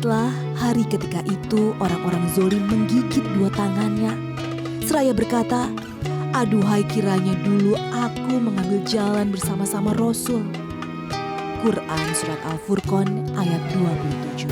Ingatlah hari ketika itu orang-orang zolim menggigit dua tangannya. Seraya berkata, aduhai kiranya dulu aku mengambil jalan bersama-sama Rasul. Quran Surat Al-Furqan ayat 27.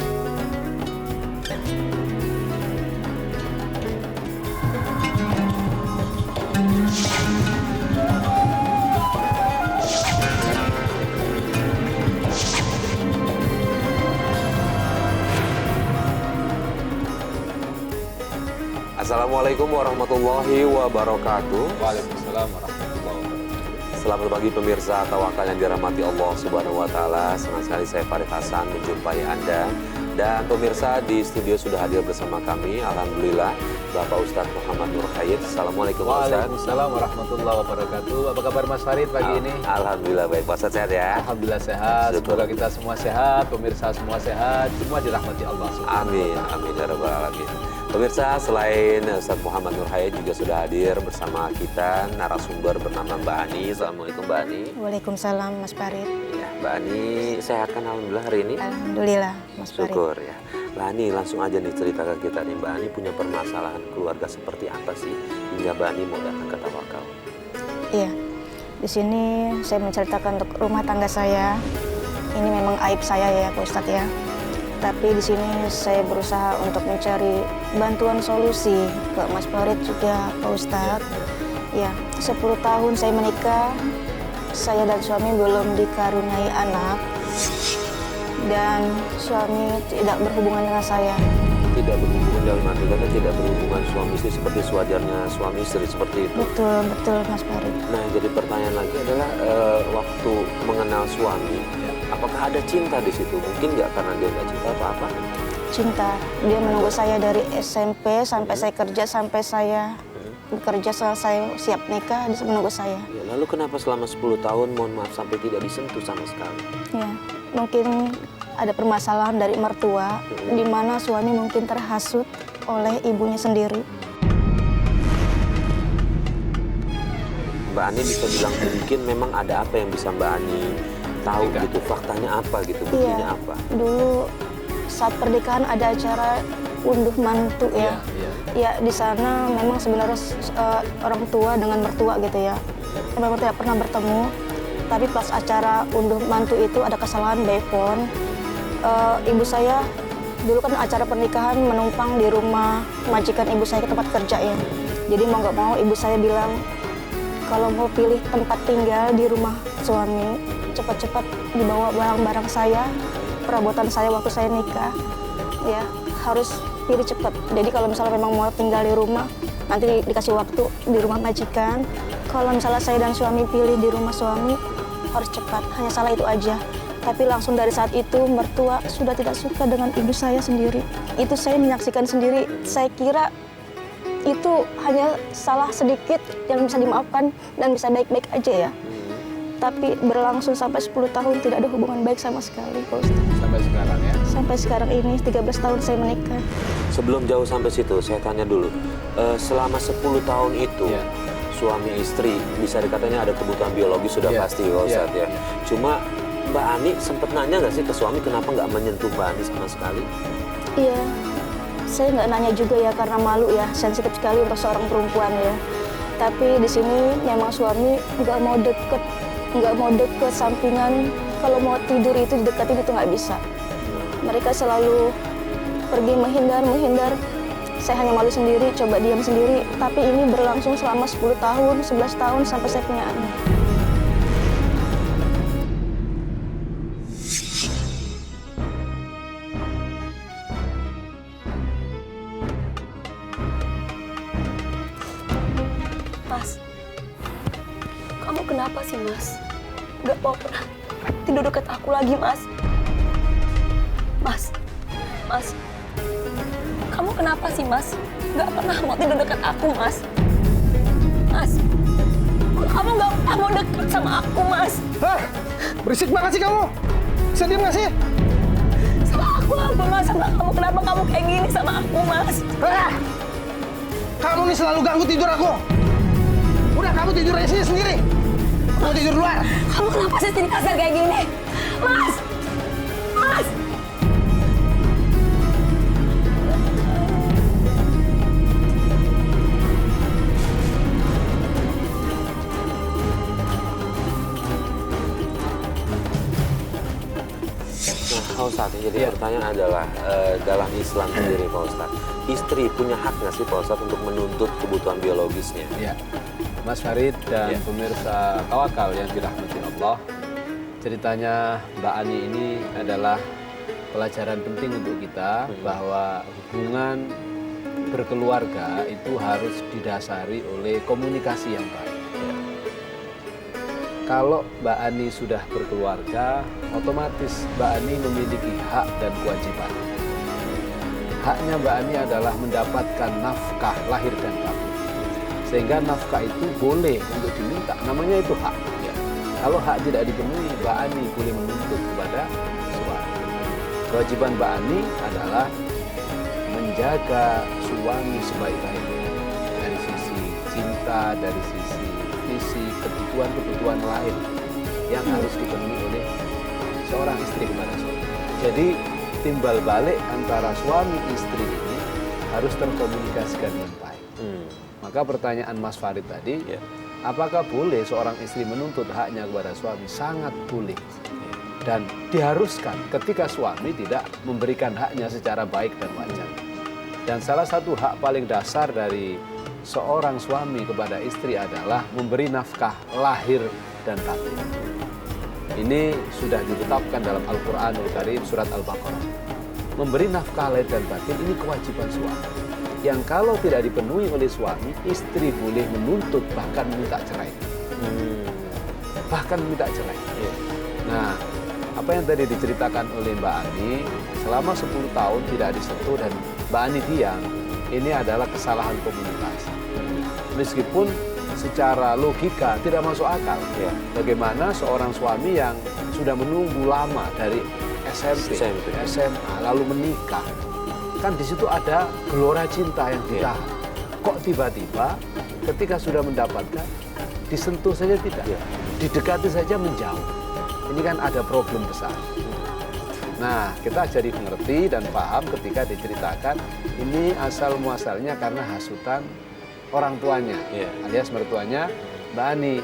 Assalamualaikum warahmatullahi wabarakatuh. Waalaikumsalam warahmatullahi wabarakatuh. Selamat pagi pemirsa Tawakal yang dirahmati Allah Subhanahu wa taala. Senang sekali saya Farid Hasan menjumpai Anda. Dan pemirsa di studio sudah hadir bersama kami, alhamdulillah, Bapak Ustadz Muhammad Nur Hayat. Assalamualaikum Pak Ustadz. Waalaikumsalam warahmatullahi wabarakatuh. Apa kabar Mas Farid pagi ini? Alhamdulillah baik. Pak Ustadz sehat ya? Alhamdulillah sehat. Semoga kita semua sehat, pemirsa semua sehat, semua dirahmati Allah Subhanahu wa taala. Amin, amin ya rabbal alamin. Pemirsa, selain Ustadz Muhammad Nur Hayat juga sudah hadir bersama kita narasumber bernama Mbak Ani. Assalamualaikum Mbak Ani. Waalaikumsalam Mas Farid. Ya, Mbak Ani sehat kan alhamdulillah hari ini? Alhamdulillah Mas Farid. Syukur ya. Mbak Ani langsung aja nih cerita ke kita nih. Mbak Ani punya permasalahan keluarga seperti apa sih hingga Mbak Ani mau datang ke Tawakal? Iya, di sini saya menceritakan untuk rumah tangga saya. Ini memang aib saya ya Pak Ustadz ya. Tapi di sini saya berusaha untuk mencari bantuan solusi ke Mas Farid juga Pak Ustadz. Ya, 10 tahun saya menikah, saya dan suami belum dikaruniai anak. Dan suami tidak berhubungan dengan saya. Tidak berhubungan dalam arti kata tidak berhubungan suami istri seperti sewajarnya suami istri seperti itu. Betul, betul Mas Farid. Nah, jadi pertanyaan lagi adalah waktu mengenal suami, apakah ada cinta di situ? Mungkin nggak karena dia nggak cinta apa-apa? Cinta. Dia menunggu saya dari SMP sampai saya kerja, sampai saya bekerja selesai siap nikah, dia menunggu saya. Ya, lalu kenapa selama 10 tahun mohon maaf sampai tidak disentuh sama sekali? Ya, mungkin ada permasalahan dari mertua, di mana suami mungkin terhasut oleh ibunya sendiri. Mbak Ani bisa bilang mungkin memang ada apa yang bisa Mbak Ani tahu gitu, faktanya apa gitu, buktinya apa? Dulu saat pernikahan ada acara unduh mantu ya. Ya, di sana memang sebenarnya orang tua dengan mertua gitu ya. Memang tidak pernah bertemu. Tapi pas acara unduh mantu itu ada kesalahan by phone. Ibu saya dulu kan acara pernikahan menumpang di rumah majikan ibu saya ke tempat kerja ya. Jadi mau nggak mau ibu saya bilang kalau mau pilih tempat tinggal di rumah suami, cepat-cepat dibawa barang-barang saya, perabotan saya waktu saya nikah, ya harus pilih cepat. Jadi kalau misalnya memang mau tinggal di rumah, nanti dikasih waktu di rumah majikan. Kalau misalnya saya dan suami pilih di rumah suami, harus cepat. Hanya salah itu aja. Tapi langsung dari saat itu mertua sudah tidak suka dengan ibu saya sendiri. Itu saya menyaksikan sendiri. Saya kira itu hanya salah sedikit yang bisa dimaafkan dan bisa baik-baik aja ya. Tapi berlangsung sampai 10 tahun tidak ada hubungan baik sama sekali, Pak Ustadz. Sampai sekarang ya? Sampai sekarang ini 13 tahun saya menikah. Sebelum jauh sampai situ, saya tanya dulu. Selama 10 tahun itu, suami istri bisa dikatanya ada kebutuhan biologi sudah pasti Pak Ustadz ya. Cuma Mbak Ani sempat nanya nggak sih ke suami kenapa nggak menyentuh Mbak Ani sama sekali? Iya, saya nggak nanya juga ya karena malu ya, sensitif sekali untuk seorang perempuan ya. Tapi di sini memang suami nggak mau deket sampingan. Kalau mau tidur itu didekatin itu nggak bisa. Mereka selalu pergi menghindar. Saya hanya malu sendiri, coba diam sendiri. Tapi ini berlangsung selama 10 tahun, 11 tahun sampai saya punya anak. Mas, kamu kenapa sih Mas? Gak mau pernah tidur dekat aku lagi Mas. Mas, kamu kenapa sih Mas? Gak pernah mau tidur dekat aku Mas. Mas, kamu gak pernah mau dekat sama aku Mas. Hah? Berisik banget sih kamu. Bisa diem gak sih? Sama aku apa Mas? Sama kamu, kenapa kamu kayak gini sama aku Mas? Hah? Kamu nih selalu ganggu tidur aku. Udah kamu tidur aja sini sendiri. Mau tidur luar. Kamu kenapa sih sini kasar kayak gini? Mas! Ustadz, jadi pertanyaan adalah dalam Islam sendiri Pak Ustadz, istri punya hak nggak sih Pak Ustadz untuk menuntut kebutuhan biologisnya? Ya, Mas Farid dan pemirsa Tawakal yang dirahmati Allah, ceritanya Mbak Ani ini adalah pelajaran penting untuk kita bahwa hubungan berkeluarga itu harus didasari oleh komunikasi yang baik. Kalau Mbak Ani sudah berkeluarga, otomatis Mbak Ani memiliki hak dan kewajiban. Haknya Mbak Ani adalah mendapatkan nafkah lahir dan batin. Sehingga nafkah itu boleh untuk diminta, namanya itu hak. Kalau hak tidak dipenuhi, Mbak Ani boleh menuntut kepada suami. Kewajiban Mbak Ani adalah menjaga suami sebaik-baiknya dari sisi cinta, dari sisi kebutuhan-kebutuhan lain yang harus dipenuhi oleh seorang istri kepada suami. Jadi timbal balik antara suami istri ini harus terkomunikasikan dengan baik. Maka pertanyaan Mas Farid tadi, apakah boleh seorang istri menuntut haknya kepada suami? Sangat boleh. Dan diharuskan ketika suami tidak memberikan haknya secara baik dan wajar. Dan salah satu hak paling dasar dari seorang suami kepada istri adalah memberi nafkah lahir dan batin. Ini sudah ditetapkan dalam Al-Quranul Karim surat Al-Baqarah. Memberi nafkah lahir dan batin ini kewajiban suami. Yang kalau tidak dipenuhi oleh suami, istri boleh menuntut bahkan minta cerai. Bahkan minta cerai. Nah, apa yang tadi diceritakan oleh Mbak Ani, selama 10 tahun tidak disentuh dan Mbak Ani diam, ini adalah kesalahan komunikasi. Meskipun secara logika tidak masuk akal. Bagaimana seorang suami yang sudah menunggu lama dari SMP, SMA, lalu menikah. Kan di situ ada gelora cinta yang ditahan. Kok tiba-tiba ketika sudah mendapatkan, disentuh saja tidak, didekati saja menjauh. Ini kan ada problem besar. Nah, kita jadi mengerti dan paham ketika diceritakan ini asal muasalnya karena hasutan orang tuanya, alias mertuanya Mbak Ani.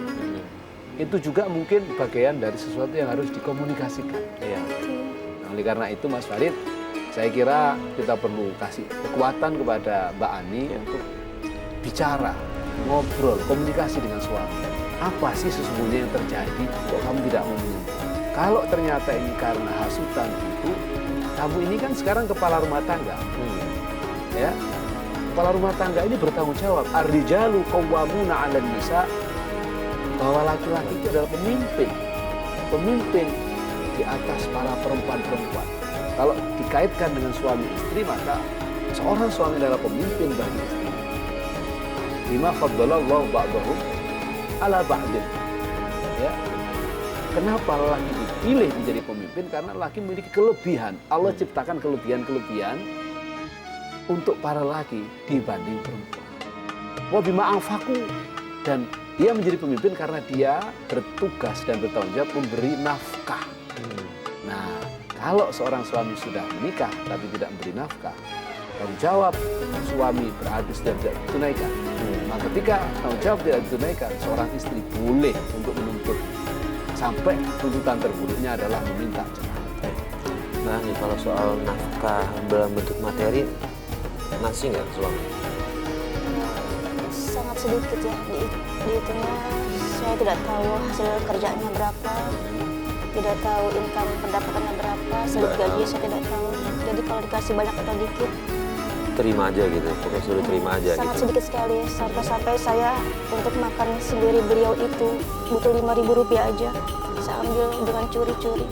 Itu juga mungkin bagian dari sesuatu yang harus dikomunikasikan. Nah, oleh karena itu Mas Farid, saya kira kita perlu kasih kekuatan kepada Mbak Ani untuk bicara, ngobrol, komunikasi dengan suami. Apa sih sesungguhnya yang terjadi kok kamu tidak mau menyentuh? Kalau ternyata ini karena hasutan itu, kamu ini kan sekarang kepala rumah tangga. Ya, kepala rumah tangga ini bertanggung jawab. Ar-rijalu qawwamuna 'alan nisa, bahwa laki-laki itu adalah pemimpin. Pemimpin di atas para perempuan-perempuan. Kalau dikaitkan dengan suami istri, maka seorang suami adalah pemimpin bagi istri. Bima faddalallahu ba'dahum 'ala ba'din. Ya. Kenapa laki dipilih menjadi pemimpin? Karena laki memiliki kelebihan. Allah ciptakan kelebihan-kelebihan untuk para laki dibanding perempuan. Wa bima anfaqu, dan dia menjadi pemimpin karena dia bertugas dan bertanggung jawab memberi nafkah. Nah, kalau seorang suami sudah menikah tapi tidak memberi nafkah, tanggung jawab suami berarti sudah tidak ditunaikan. Nah, ketika tanggung jawab tidak ditunaikan, seorang istri boleh untuk menuntut. Sampai tuntutan terburuknya adalah meminta cerai. Nah, nih kalau soal nafkah dalam bentuk materi, ngasih nggak suami? Sangat sedikit ya, dihitungnya saya tidak tahu hasil kerjanya berapa, tidak tahu income pendapatannya berapa, segi gaji saya tidak tahu. Jadi kalau dikasih banyak atau dikit, terima aja gitu, pokoknya suruh terima aja. Sangat gitu. sedikit sekali, sampai saya untuk makan sendiri beliau itu butuh Rp5.000 aja. Saya ambil dengan curi-curi.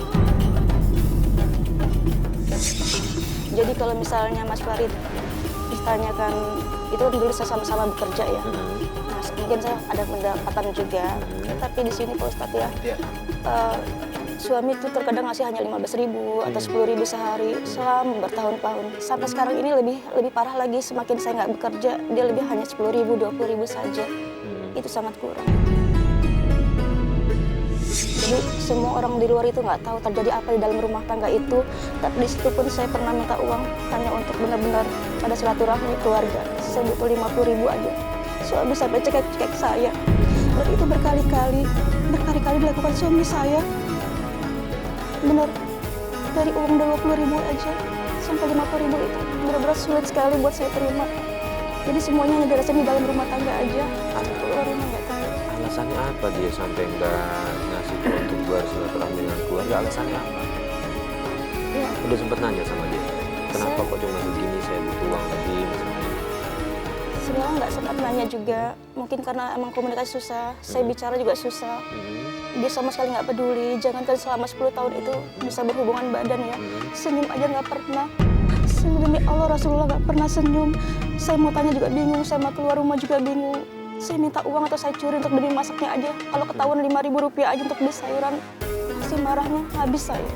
Jadi kalau misalnya Mas Farid ditanyakan, itu kan dulu saya sama-sama bekerja ya. Nah, mungkin saya ada pendapatan juga. Tapi di sini Pak Ustadz ya, suami itu terkadang ngasih hanya 15.000 atau 10.000 sehari selama bertahun-tahun. Sampai sekarang ini lebih parah lagi, semakin saya nggak bekerja, dia lebih hanya 10.000, 20.000 saja. Itu sangat kurang. Jadi semua orang di luar itu nggak tahu terjadi apa di dalam rumah tangga itu. Tapi di situ pun saya pernah minta uang hanya untuk benar-benar ada silaturahmi keluarga. Saya butuh 50.000 aja. Suami sampai cekek-cekek saya. Dan itu berkali-kali dilakukan suami saya. Benar, dari uang 20.000 aja sampai 50.000 itu benar-benar sulit sekali buat saya terima. Jadi semuanya hanya dirasain di dalam rumah tangga aja. Keluar rumah nggak tahu. Alasannya apa dia sampai nggak ngasih uang untuk bersilaturahmi dengan keluarga? Alasannya apa? Ya, Udah sempet nanya sama dia, kenapa kok cuma begini, saya butuh uang lebih misalnya. sebenarnya nggak sempat nanya juga. Mungkin karena emang komunikasi susah, saya bicara juga susah. Dia sama sekali nggak peduli. Jangankan selama 10 tahun itu bisa berhubungan badan ya, senyum aja nggak pernah. Demi Allah, Rasulullah nggak pernah senyum. Saya mau tanya juga bingung, saya mau keluar rumah juga bingung. Saya minta uang atau saya curi untuk demi masaknya aja. Kalau ketahuan 5.000 rupiah aja untuk beli sayuran, pasti marahnya habis saya.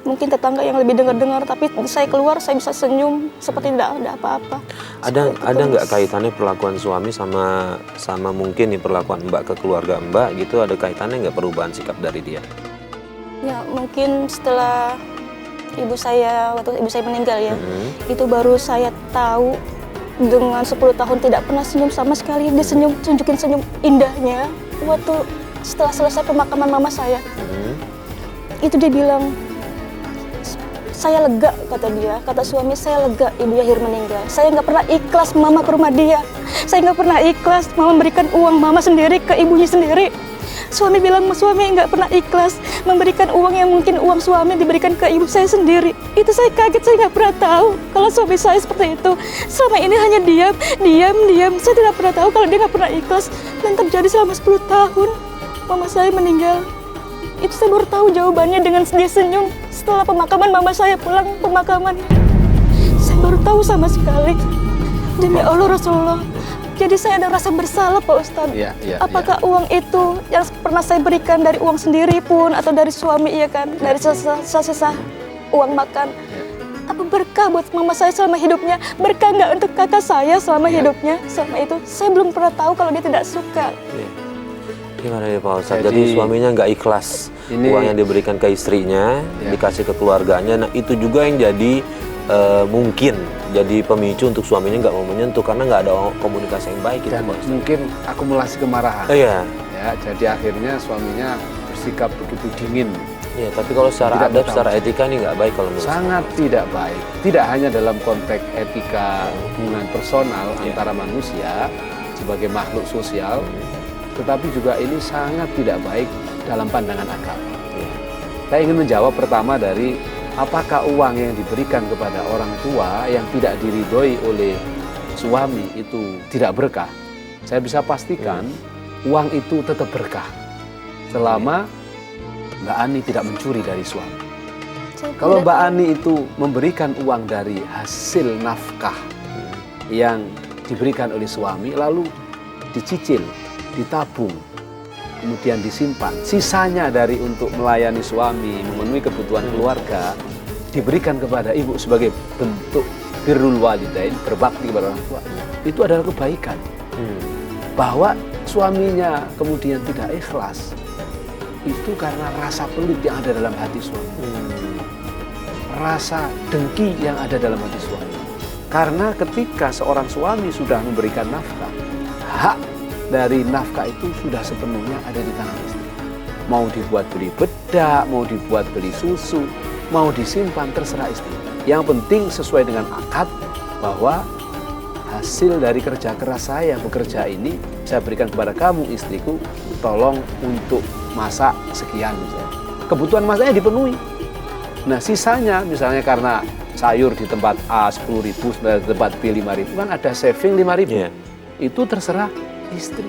Mungkin tetangga yang lebih dengar-dengar, tapi saya keluar saya bisa senyum seperti tidak ada apa-apa. Ada nggak kaitannya perlakuan suami sama mungkin nih perlakuan Mbak ke keluarga Mbak gitu, ada kaitannya nggak perubahan sikap dari dia? Ya mungkin setelah waktu ibu saya meninggal ya, itu baru saya tahu dengan 10 tahun tidak pernah senyum sama sekali. Dia tunjukin senyum indahnya waktu setelah selesai pemakaman mama saya. Itu dia bilang, saya lega, kata suami, saya lega ibu Yahir meninggal. Saya nggak pernah ikhlas mama ke rumah dia. Saya nggak pernah ikhlas mama memberikan uang mama sendiri ke ibunya sendiri. Suami bilang suami nggak pernah ikhlas memberikan uang yang mungkin uang suami diberikan ke ibu saya sendiri. Itu saya kaget, saya nggak pernah tahu kalau suami saya seperti itu. Selama ini hanya diam. Saya tidak pernah tahu kalau dia nggak pernah ikhlas. Dan terjadi selama 10 tahun mama saya meninggal. Itu saya baru tahu jawabannya dengan dia senyum setelah pemakaman mama saya pulang pemakaman. Saya baru tahu sama sekali. Demi Allah Rasulullah. Jadi saya ada rasa bersalah Pak Ustadz. Apakah uang itu yang pernah saya berikan dari uang sendiri pun atau dari suami iya kan, dari sisa uang makan. Apa berkah buat mama saya selama hidupnya? Berkah nggak untuk kakak saya selama hidupnya? Selama itu saya belum pernah tahu kalau dia tidak suka. Gimana ya Pak Ustadz? Jadi suaminya nggak ikhlas uang yang diberikan ke istrinya, dikasih ke keluarganya. Nah itu juga yang jadi mungkin jadi pemicu untuk suaminya nggak mau menyentuh karena nggak ada komunikasi yang baik gitu, dan Pak Ustadz. mungkin akumulasi kemarahan. Iya. Ya, jadi akhirnya suaminya bersikap begitu dingin. Iya, tapi kalau secara adab, secara etika ini nggak baik kalau menurut sangat saya. tidak baik. Tidak hanya dalam konteks etika hubungan personal antara manusia sebagai makhluk sosial, tetapi juga ini sangat tidak baik dalam pandangan agama. Saya ingin menjawab pertama dari apakah uang yang diberikan kepada orang tua yang tidak diridhoi oleh suami itu tidak berkah? Saya bisa pastikan uang itu tetap berkah selama Mbak Ani tidak mencuri dari suami. Kalau Mbak Ani itu memberikan uang dari hasil nafkah yang diberikan oleh suami lalu dicicil, ditabung, kemudian disimpan, sisanya dari untuk melayani suami, memenuhi kebutuhan keluarga, diberikan kepada ibu sebagai bentuk birrul walidain, berbakti kepada orang tua. Itu adalah kebaikan. Bahwa suaminya kemudian tidak ikhlas, itu karena rasa pelit yang ada dalam hati suami. Rasa dengki yang ada dalam hati suami. Karena ketika seorang suami sudah memberikan nafkah, hak dari nafkah itu sudah sepenuhnya ada di tangan istri. Mau dibuat beli bedak, mau dibuat beli susu, mau disimpan, terserah istri. Yang penting sesuai dengan akad bahwa hasil dari kerja keras saya bekerja ini saya berikan kepada kamu istriku, tolong untuk masak sekian misalnya. Kebutuhan masaknya dipenuhi. Nah sisanya misalnya karena sayur di tempat A 10.000, di tempat B 5.000 kan ada saving 5.000. Itu terserah istri.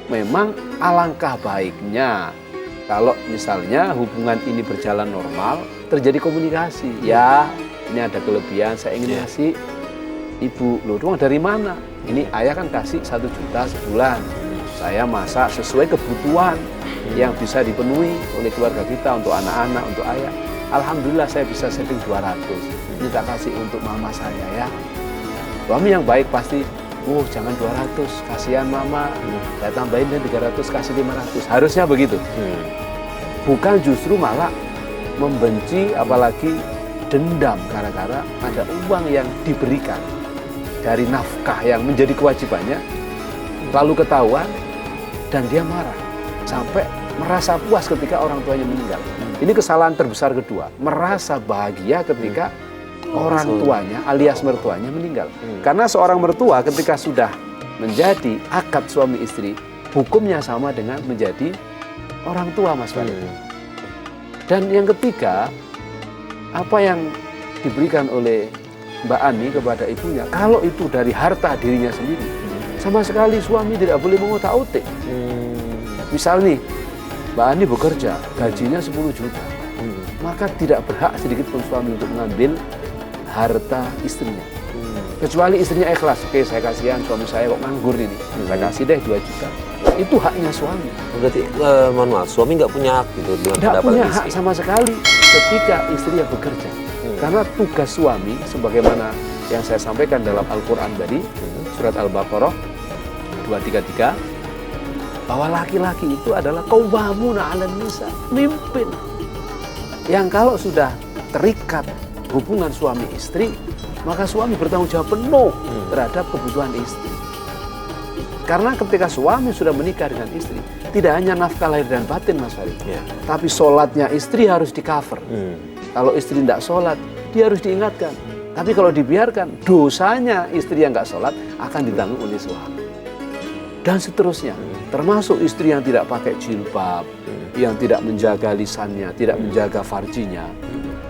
Memang alangkah baiknya kalau misalnya hubungan ini berjalan normal, terjadi komunikasi. Ya, ini ada kelebihan, saya ingin ngasih ibu. Loh, uang dari mana? Ini ayah kan kasih 1 juta sebulan. Saya masak sesuai kebutuhan yang bisa dipenuhi oleh keluarga kita untuk anak-anak, untuk ayah. Alhamdulillah saya bisa saving 200. Ini tak kasih untuk mama saya ya. Suami yang baik pasti, jangan 200, kasihan mama. Saya tambahin dan 300, kasih 500. Harusnya begitu. Bukan justru malah membenci, apalagi dendam gara-gara ada uang yang diberikan dari nafkah yang menjadi kewajibannya, lalu ketahuan dan dia marah. Sampai merasa puas ketika orang tuanya meninggal. Ini kesalahan terbesar kedua, merasa bahagia ketika orang tuanya alias mertuanya meninggal. Karena seorang mertua ketika sudah menjadi akad suami istri, hukumnya sama dengan menjadi orang tua, Mas Farid. Dan yang ketiga, apa yang diberikan oleh Mbak Ani kepada ibunya, kalau itu dari harta dirinya sendiri, sama sekali suami tidak boleh mengotak-atik. Misal nih, Mbak Ani bekerja, gajinya 10 juta, maka tidak berhak sedikit pun suami untuk mengambil harta istrinya. Kecuali istrinya ikhlas, oke saya kasihan suami saya kok nganggur ini, saya kasih deh 2 juta. Itu haknya suami. Berarti, mohon maaf, suami nggak punya hak gitu dengan Tidak pendapat punya istri. hak sama sekali ketika istrinya bekerja. Karena tugas suami, sebagaimana yang saya sampaikan dalam Al-Quran tadi, surat Al-Baqarah 233, bahwa laki-laki itu adalah qawwamuna 'alan nisa, mimpin. Yang kalau sudah terikat hubungan suami istri, maka suami bertanggung jawab penuh terhadap kebutuhan istri. Karena ketika suami sudah menikah dengan istri, tidak hanya nafkah lahir dan batin, Mas Farid, tapi sholatnya istri harus di-cover. Kalau istri tidak sholat, dia harus diingatkan. Tapi kalau dibiarkan, dosanya istri yang nggak sholat akan ditanggung oleh suami. Dan seterusnya, termasuk istri yang tidak pakai jilbab, yang tidak menjaga lisannya, tidak menjaga farjinya,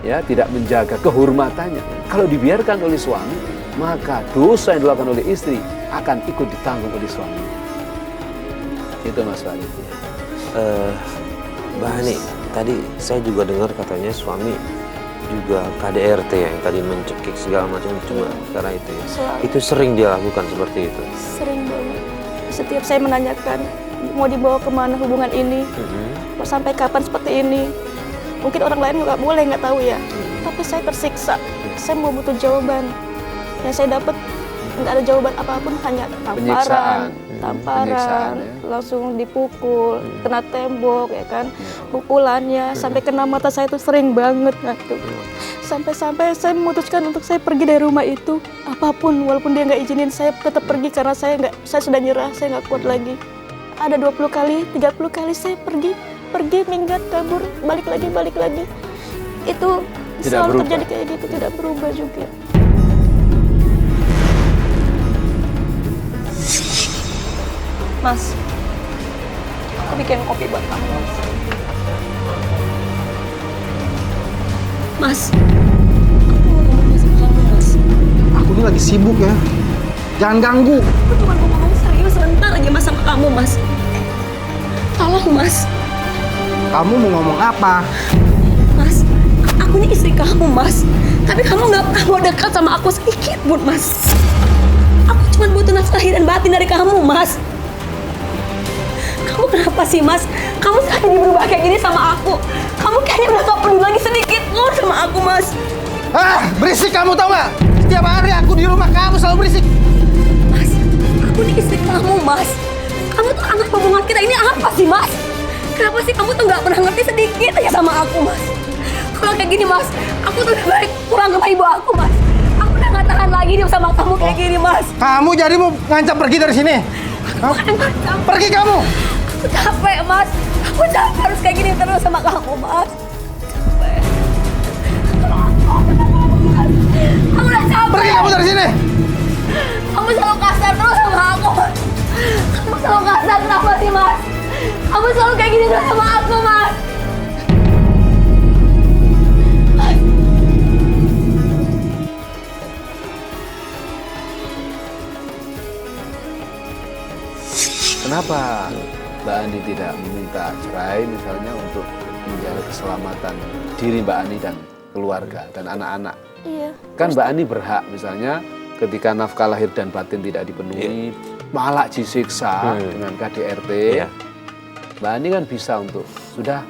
ya, tidak menjaga kehormatannya. Kalau dibiarkan oleh suami, maka dosa yang dilakukan oleh istri akan ikut ditanggung oleh suami. Itu Mas Farid. Mbak Ani, tadi saya juga dengar katanya suami juga KDRT ya, yang tadi mencekik segala macam cuma karena itu ya. Selalu. Itu sering dia lakukan seperti itu. Sering banget. Setiap saya menanyakan mau dibawa kemana hubungan ini, mau sampai kapan seperti ini. Mungkin orang lain nggak boleh, nggak tahu ya. Tapi saya tersiksa. Saya mau butuh jawaban. Yang saya dapat nggak ada jawaban apapun, hanya tamparan, Penyiksaan, ya. langsung dipukul, kena tembok, ya kan, pukulannya sampai kena mata saya itu sering banget, gitu. Sampai-sampai saya memutuskan untuk saya pergi dari rumah itu, apapun, walaupun dia nggak izinin, saya tetap pergi karena saya sudah nyerah, saya nggak kuat lagi. Ada 20 kali, 30 kali saya pergi, minggat, kabur, balik lagi. Itu Tidak selalu berubah. terjadi kayak gitu, tidak berubah juga. Mas, aku bikin kopi buat kamu, Mas. Mas, aku mau ngomong sama kamu, Mas. Aku ini lagi sibuk ya. Jangan ganggu. Aku cuma mau ngomong serius sebentar aja, Mas, sama kamu, Mas. Tolong, Mas. Kamu mau ngomong apa? Mas, aku ini istri kamu, Mas. Tapi kamu nggak pernah mau dekat sama aku sedikit pun, Mas. Aku cuma butuh nafkah lahir dan batin dari kamu, Mas. Kamu kenapa sih, Mas? Kamu sekarang jadi berubah kayak gini sama aku. Kamu kayaknya udah gak peduli lagi sedikit pun sama aku, Mas. Berisik kamu tau nggak? Setiap hari aku di rumah kamu selalu berisik. Mas, aku ini istri kamu, Mas. Kamu tuh anak hubungan kita ini apa sih, Mas? Kenapa sih kamu tuh gak pernah ngerti sedikit aja sama aku, Mas? Kalau kayak gini, Mas, aku tuh lebih baik pulang ke ibu aku, Mas. Aku udah gak tahan lagi hidup sama kamu kayak gini, Mas. Kamu jadi mau ngancam pergi dari sini? Hah? Bukan ngancam. Pergi kamu! Aku capek, Mas. Aku capek harus kayak gini terus sama kamu, Mas. Capek. Aku udah capek. Pergi kamu dari sini! Kamu selalu kasar terus sama aku, Mas. Kamu selalu kasar, kenapa sih, Mas? Kamu selalu kayak gini terus sama aku, Mas. Kenapa Mbak Ani tidak meminta cerai misalnya untuk menjaga keselamatan diri Mbak Ani dan keluarga dan anak-anak? Iya. Kan Mbak Ani berhak misalnya ketika nafkah lahir dan batin tidak dipenuhi, malah disiksa dengan KDRT. Mbak Ani kan bisa untuk sudah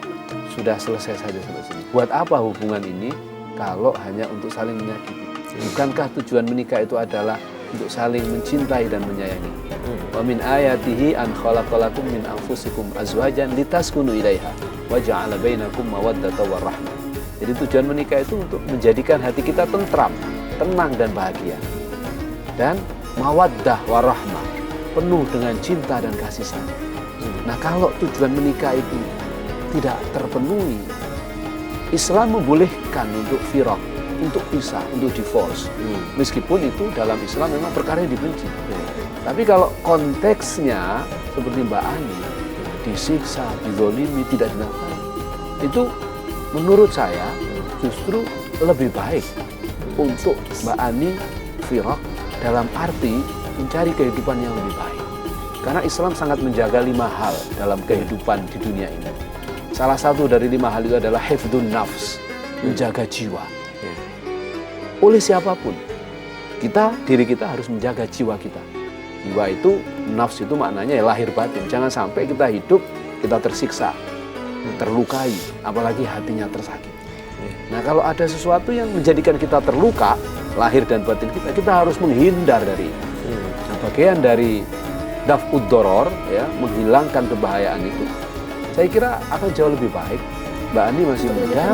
selesai saja sampai sini. Buat apa hubungan ini kalau hanya untuk saling menyakiti? Bukankah tujuan menikah itu adalah untuk saling mencintai dan menyayangi? Wa min ayatihi an khalaqalakum min anfusikum azwajan litaskunu ilaiha wa ja'ala bainakum mawaddatan warahmah. Jadi tujuan menikah itu untuk menjadikan hati kita tentram, tenang dan bahagia. Dan mawaddah warahmah, penuh dengan cinta dan kasih sayang. Nah, kalau tujuan menikah itu tidak terpenuhi, Islam membolehkan untuk firaq, untuk pisah, untuk divorce. Meskipun itu dalam Islam memang perkara yang dibenci. Tapi kalau konteksnya seperti Mbak Ani, disiksa, dizolimi, tidak dinafkahi, itu menurut saya justru lebih baik untuk Mbak Ani firaq dalam arti mencari kehidupan yang lebih baik. Karena Islam sangat menjaga 5 hal dalam kehidupan di dunia ini. Salah satu dari 5 hal itu adalah hifdzun nafs, menjaga jiwa. Oleh siapapun, diri kita harus menjaga jiwa kita. Jiwa itu, nafs itu maknanya ya lahir batin. Jangan sampai kita hidup, kita tersiksa, terlukai, apalagi hatinya tersakiti. Nah, kalau ada sesuatu yang menjadikan kita terluka, lahir dan batin kita harus menghindar dari itu. Nah, bagian dari daf'ud doror, ya, menghilangkan kebahayaan itu, saya kira akan jauh lebih baik. Mbak Ani masih muda,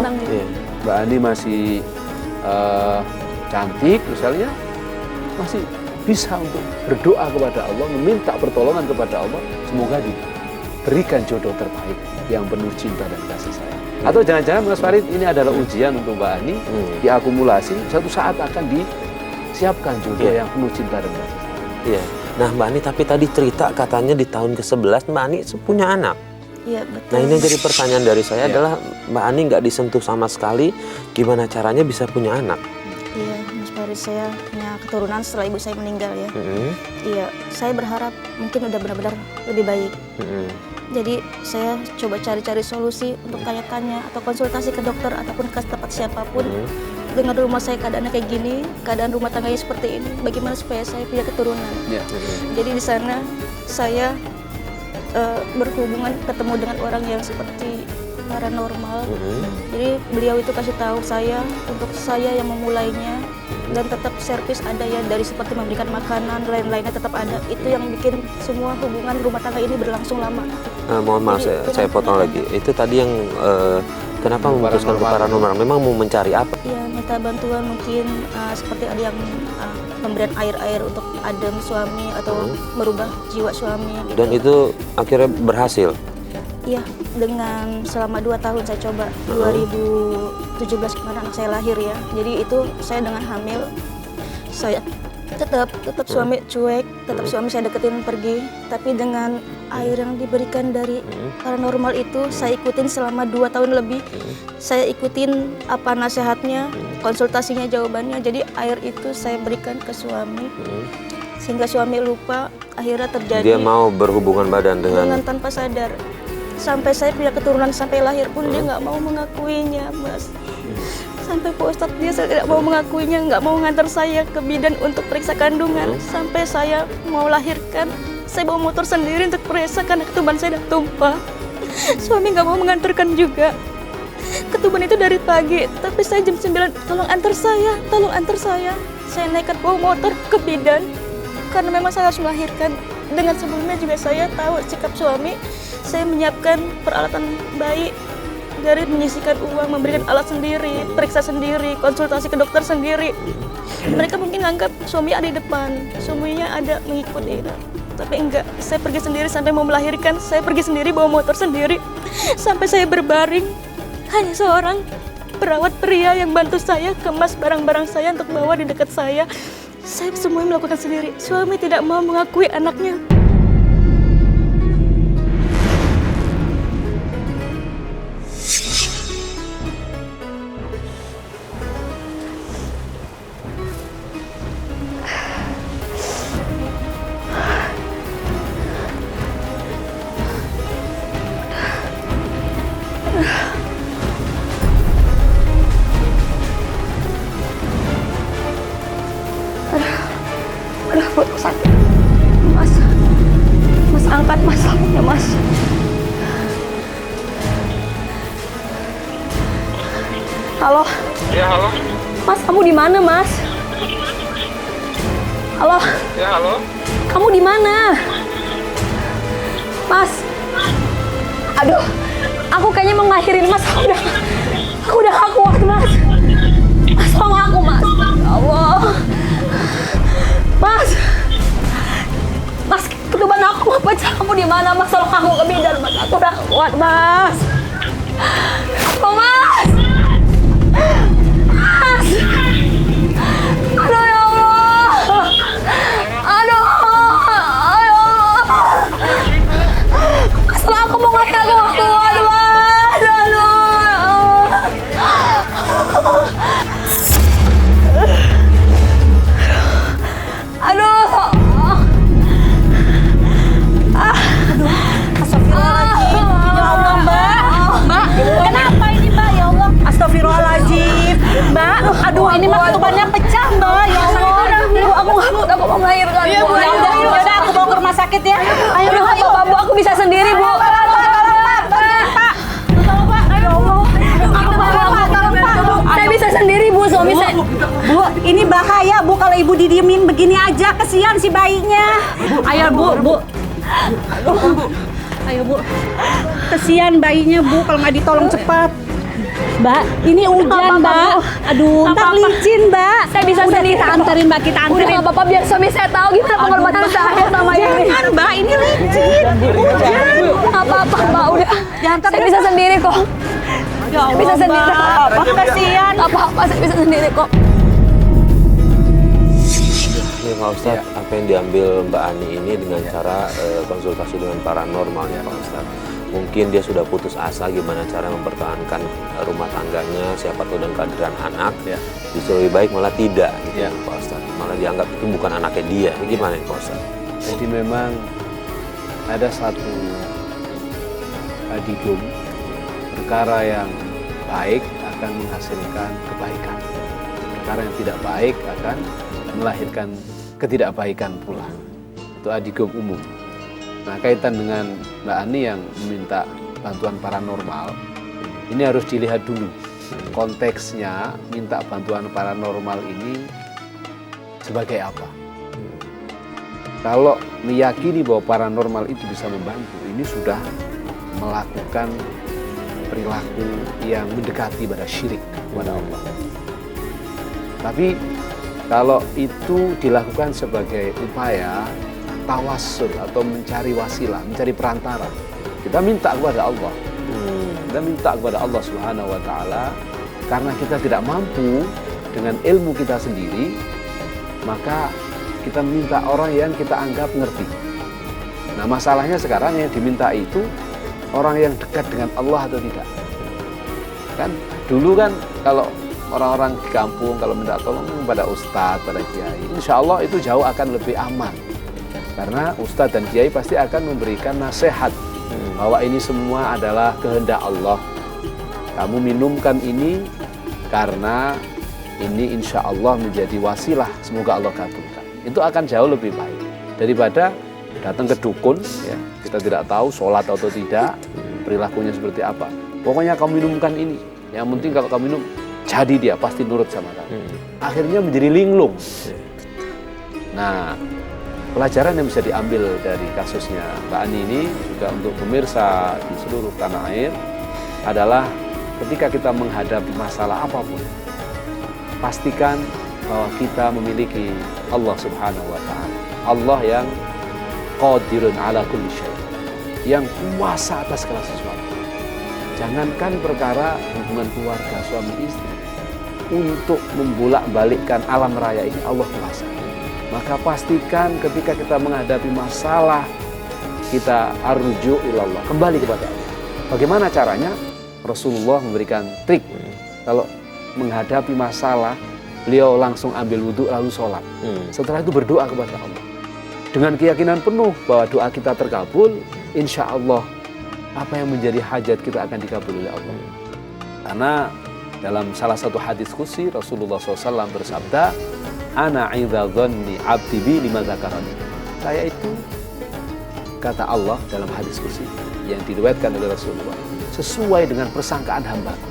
Mbak Ani masih cantik misalnya, masih bisa untuk berdoa kepada Allah, meminta pertolongan kepada Allah, semoga diberikan jodoh terbaik yang penuh cinta dan kasih sayang. Atau jangan-jangan Mas Farid ini adalah ujian untuk Mbak Ani, diakumulasi, suatu saat akan disiapkan jodoh yang penuh cinta dan kasih sayang. Iya. Nah Mbak Ani, tapi tadi cerita katanya di tahun ke-11 Mbak Ani punya anak. Iya, betul. Nah ini jadi pertanyaan dari saya adalah Mbak Ani nggak disentuh sama sekali, gimana caranya bisa punya anak? Iya, Mas Farid, saya punya keturunan setelah ibu saya meninggal ya. Iya, saya berharap mungkin udah benar-benar lebih baik. Jadi saya coba cari-cari solusi untuk tanya-tanya atau konsultasi ke dokter ataupun ke tempat siapapun. Dengan rumah saya keadaannya kayak gini, keadaan rumah tangganya seperti ini, bagaimana supaya saya punya keturunan? Jadi di sana saya berhubungan, ketemu dengan orang yang seperti paranormal. Jadi beliau itu kasih tahu saya untuk saya yang memulainya, dan tetap servis ada ya, dari seperti memberikan makanan, lain-lainnya tetap ada. Itu yang bikin semua hubungan rumah tangga ini berlangsung lama. Mohon maaf, saya potong lagi. Itu tadi yang kenapa memutuskan ke paranormal? Memang mau mencari apa? Ya, minta bantuan mungkin seperti ada yang pemberian air untuk adem suami atau merubah jiwa suami. Gitu. Dan itu akhirnya berhasil? Iya, dengan selama 2 tahun saya coba. 2017 kemarin anak saya lahir ya. Jadi itu saya dengan hamil, saya tetap suami cuek, tetap suami saya deketin pergi. Tapi dengan air yang diberikan dari paranormal itu, saya ikutin selama 2 tahun lebih. Saya ikutin apa nasihatnya, konsultasinya, jawabannya. Jadi air itu saya berikan ke suami, sehingga suami lupa. Akhirnya terjadi dia mau berhubungan badan dengan tanpa sadar. Sampai saya punya keturunan sampai lahir pun dia nggak mau mengakuinya, Mas. Sampai Pak Ustadz dia tidak mau mengakuinya, nggak mau ngantar saya ke bidan untuk periksa kandungan. Sampai saya mau lahirkan, saya bawa motor sendiri untuk periksa karena ketuban saya udah tumpah. Suami nggak mau mengantarkan juga. Ketuban itu dari pagi, tapi saya jam 9, tolong antar saya. Saya nekat bawa motor ke bidan karena memang saya harus melahirkan. Dengan sebelumnya juga saya tahu sikap suami. Saya menyiapkan peralatan bayi, dari menyisihkan uang, memberikan alat sendiri, periksa sendiri, konsultasi ke dokter sendiri. Mereka mungkin anggap suami ada di depan, suaminya ada mengikuti. Tapi enggak, saya pergi sendiri sampai mau melahirkan, saya pergi sendiri bawa motor sendiri. Sampai saya berbaring, hanya seorang perawat pria yang bantu saya kemas barang-barang saya untuk bawa di dekat saya. Saya semuanya melakukan sendiri. Suami tidak mau mengakui anaknya. Sakit. Mas angkat masalahnya, Mas. Halo. Ya, halo. Mas, kamu di mana, Mas? Halo. Ya, halo. Kamu di mana? Mas. Aduh, aku kayaknya mau ngakhirin, Mas. Aku udah gak kuat, Mas. Mas, tolong aku, Mas. Ya Allah. Mas. Mas, ketuban aku mau pecah. Kamu di mana, Mas? Tolong aku ke bidan, Mas. Aku udah kuat, Mas. Oh, Mas! Mas! Aduh, ya Allah! Aduh! Ya Allah! Setelah aku mau ngasih aku waktu, aduh, Mas! Aduh! Astagfirullahaladzim. Ya Allah, Mbak. Mbak, kenapa ini, Mbak? Ya Allah. Astagfirullahaladzim. Mbak, aduh ini mah ketubannya pecah, Mbak. Ya Allah. Aku nggak kuat, aku mau melahirkan. Ya udah, aku bawa ke rumah sakit ya. Ayo, Aduh, ayo. Bu, aku bisa sendiri, Bu. Tolong, Pak. Ya Allah. Saya bisa sendiri, Bu. Suami saya. Bu, ini bahaya, Bu, kalau Ibu didiemin begini aja, kesian si bayinya. Ayo, Bu. Ayo, Bu. Kesian bayinya, Bu, kalau nggak ditolong cepat. Mbak, ini hujan, Mbak. Aduh, ntar licin, Mbak. Saya bisa Udah sendiri. kita anterin, Mbak, kita Udah anterin. nggak apa-apa, biar suami saya tahu gimana pengorbanan saya sama ini. Jangan, Mbak, ini licin. Hujan. Nggak apa-apa, Mbak. Udah. Jangan Saya bisa sendiri kok. Ya Allah, Bisa sendiri. Mbak. Nggak apa-apa. Kasihan. Nggak apa-apa, saya bisa sendiri kok. Ya Pak Ustadz, apa yang diambil Mbak Ani ini dengan cara konsultasi dengan paranormal ya Pak Ustadz. Mungkin dia sudah putus asa gimana cara mempertahankan rumah tangganya, siapa tahu dengan kehadiran anak. Justru lebih baik malah tidak gitu Pak Ustadz. Malah dianggap itu bukan anaknya dia. Gimana Pak Ustadz? Jadi memang ada satu adigum, perkara yang baik akan menghasilkan kebaikan. Perkara yang tidak baik akan melahirkan ketidakbaikan pula. Itu adigum umum. Nah, kaitan dengan Mbak Ani yang meminta bantuan paranormal, ini harus dilihat dulu konteksnya minta bantuan paranormal ini sebagai apa. Kalau meyakini bahwa paranormal itu bisa membantu, ini sudah melakukan perilaku yang mendekati pada syirik kepada Allah. Tapi kalau itu dilakukan sebagai upaya tawassul atau mencari wasilah, mencari perantara, kita minta kepada Allah. Kita minta kepada Allah Subhanahu wa taala karena kita tidak mampu dengan ilmu kita sendiri, maka kita minta orang yang kita anggap ngerti. Nah, masalahnya sekarang yang diminta itu orang yang dekat dengan Allah atau tidak. Kan dulu kan kalau orang-orang di kampung kalau minta tolong pada ustadz, pada kiai, insya Allah itu jauh akan lebih aman. Karena ustadz dan kiai pasti akan memberikan nasihat bahwa ini semua adalah kehendak Allah. Kamu minumkan ini karena ini insya Allah menjadi wasilah, semoga Allah kabulkan. Itu akan jauh lebih baik daripada datang ke dukun, ya, kita tidak tahu sholat atau tidak, perilakunya seperti apa. Pokoknya kamu minumkan ini, yang penting kalau kamu minum, jadi dia pasti nurut sama kamu. Akhirnya menjadi linglung. Nah, pelajaran yang bisa diambil dari kasusnya Mbak Ani ini juga untuk pemirsa di seluruh tanah air adalah ketika kita menghadapi masalah apapun, pastikan bahwa kita memiliki Allah Subhanahu wa taala. Allah yang qadirun ala kulli syai', yang kuasa atas segala sesuatu. Jangankan perkara hubungan keluarga suami istri, untuk membolak-balikkan alam raya ini Allah kuasa. Maka pastikan ketika kita menghadapi masalah, kita arju ilallah, kembali kepada Allah. Bagaimana caranya? Rasulullah memberikan trik. Kalau menghadapi masalah, beliau langsung ambil wudhu lalu sholat. Setelah itu berdoa kepada Allah dengan keyakinan penuh bahwa doa kita terkabul. Insya Allah apa yang menjadi hajat kita akan dikabul oleh Allah. Karena dalam salah satu hadis qudsi Rasulullah SAW bersabda, ana idza dhanni abdi bi lima zakarani. Saya itu, kata Allah dalam hadis qudsi yang diriwayatkan oleh Rasulullah, sesuai dengan persangkaan hambaku.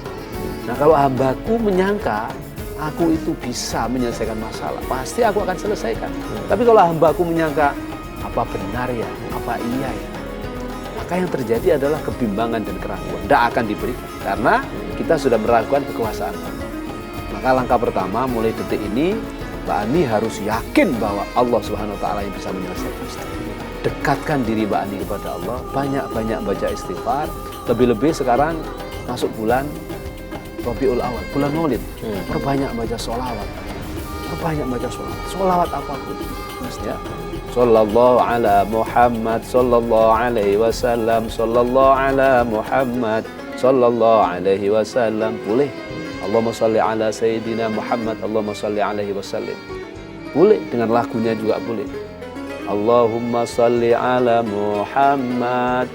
Nah, kalau hambaku menyangka aku itu bisa menyelesaikan masalah, pasti aku akan selesaikan. Tapi kalau hambaku menyangka apa benar ya, apa iya ya, maka yang terjadi adalah kebimbangan dan keraguan. Tidak akan diberikan karena kita sudah meragukan kekuasaan Allah. Maka langkah pertama mulai detik ini, Mbak Ani harus yakin bahwa Allah Subhanahu wa taala yang bisa menyelesaikan. Dekatkan diri Mbak Ani kepada Allah, banyak-banyak baca istighfar. Lebih-lebih sekarang masuk bulan Rabiul Awal, bulan Maulid, perbanyak baca sholawat, perbanyak baca sholawat, sholawat apapun, ya. Sallallahu ala Muhammad, sallallahu alaihi wasallam, sallallahu ala Muhammad, sallallahu alaihi wasallam, boleh. Allahumma sholli ala Sayyidina Muhammad, Allahumma sholli alaihi wasallam, boleh. Dengan lagunya juga boleh. Allahumma sholli ala Muhammad,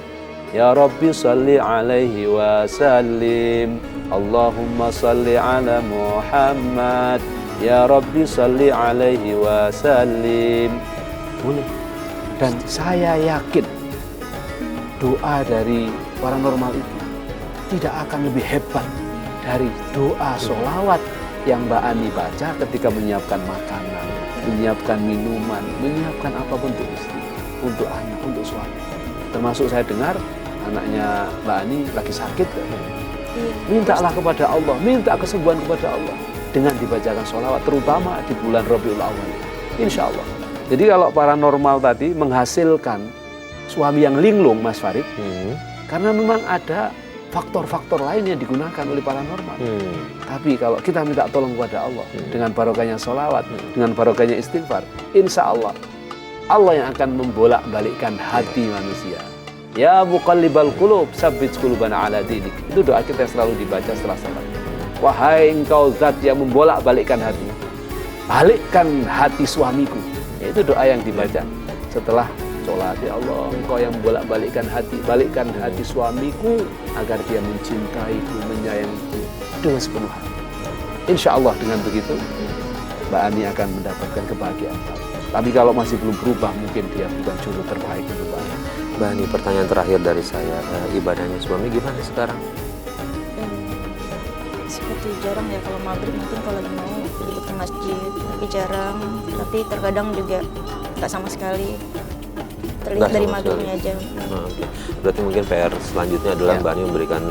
ya Rabbi sholli alaihi wasallim, Allahumma sholli ala Muhammad, ya Rabbi sholli alaihi wasallim, boleh. Dan saya yakin doa dari paranormal itu tidak akan lebih hebat dari doa sholawat yang Mbak Ani baca ketika menyiapkan makanan, menyiapkan minuman, menyiapkan apapun untuk istri, untuk anak, untuk suami. Termasuk saya dengar anaknya Mbak Ani lagi sakit. Mintalah kepada Allah, minta kesembuhan kepada Allah dengan dibacakan sholawat, terutama di bulan Rabiul Awal. Insya Allah. Jadi kalau paranormal tadi menghasilkan suami yang linglung, Mas Farid, karena memang ada faktor-faktor lain yang digunakan oleh paranormal. Tapi kalau kita minta tolong kepada Allah dengan barokahnya sholawat, dengan barokahnya istighfar, insya Allah Allah yang akan membolak-balikkan hati manusia. Ya muqallibal qulub, tsabbit qulubana ala dinik. Itu doa kita yang selalu dibaca setelah salat. Wahai engkau zat yang membolak-balikkan hati, balikkan hati suamiku. Itu doa yang dibaca setelah sholat. Ya Allah, engkau yang bolak-balikkan hati, balikkan hati suamiku agar dia mencintaiku, menyayangiku dengan sepenuh hati. Insya Allah dengan begitu Mbak Ani akan mendapatkan kebahagiaan. Tapi kalau masih belum berubah, mungkin dia bukan jodoh terbaik untuk Mbak Ani. Mbak Ani, pertanyaan terakhir dari saya, ibadahnya suami gimana sekarang? Seperti jarang ya, kalau maghrib mungkin kalau lagi mau ikut ke masjid, tapi jarang. Tapi terkadang juga nggak sama sekali. Terlihat dari maghribnya aja. Oke. Berarti mungkin PR selanjutnya adalah Mbak Ani memberikan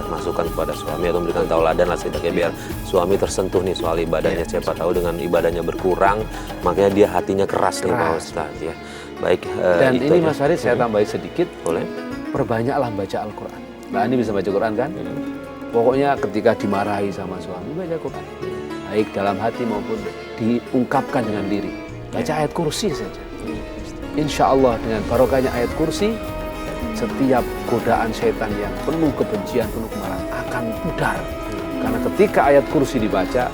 masukan kepada suami atau memberikan tauladan lah setidaknya biar suami tersentuh nih soal ibadahnya. Siapa tahu dengan ibadahnya berkurang, makanya dia hatinya keras nih Pak Ustadz ya. Baik. Dan ini Mas Farid saya tambahin sedikit. Boleh. Perbanyaklah baca Al-Quran. Mbak Ani bisa baca Quran kan? Pokoknya ketika dimarahi sama suami, baca Quran. Baik dalam hati maupun diungkapkan dengan diri. Baca ayat kursi saja. Insya Allah dengan barokahnya ayat kursi, setiap godaan setan yang penuh kebencian, penuh kemarahan akan pudar. Karena ketika ayat kursi dibaca,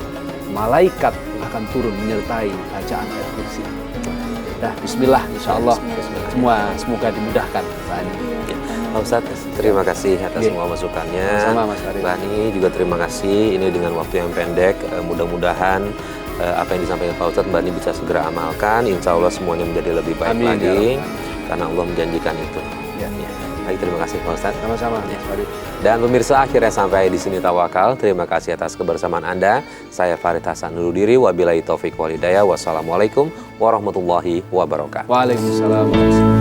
malaikat akan turun menyertai bacaan ayat kursi. Dah, bismillah, insya Allah. Semoga dimudahkan, Mbak Ani. Pak Ustadz, terima kasih atas semua masukannya. Sama Mas Farid. Mbak Ani juga terima kasih. Ini dengan waktu yang pendek, mudah-mudahan apa yang disampaikan Pak Ustadz Mbak Ani bisa segera amalkan. Insya Allah semuanya menjadi lebih baik lagi. Karena Allah menjanjikan itu. Ya. Baik, terima kasih Pak Ustadz. Sama-sama, Mas Farid. Dan pemirsa, akhirnya sampai di sini Tawakal. Terima kasih atas kebersamaan Anda. Saya Farid Hasan undur diri. Wabillahi taufiq wal hidayah. Wassalamualaikum warahmatullahi wabarakatuh. Waalaikumsalam.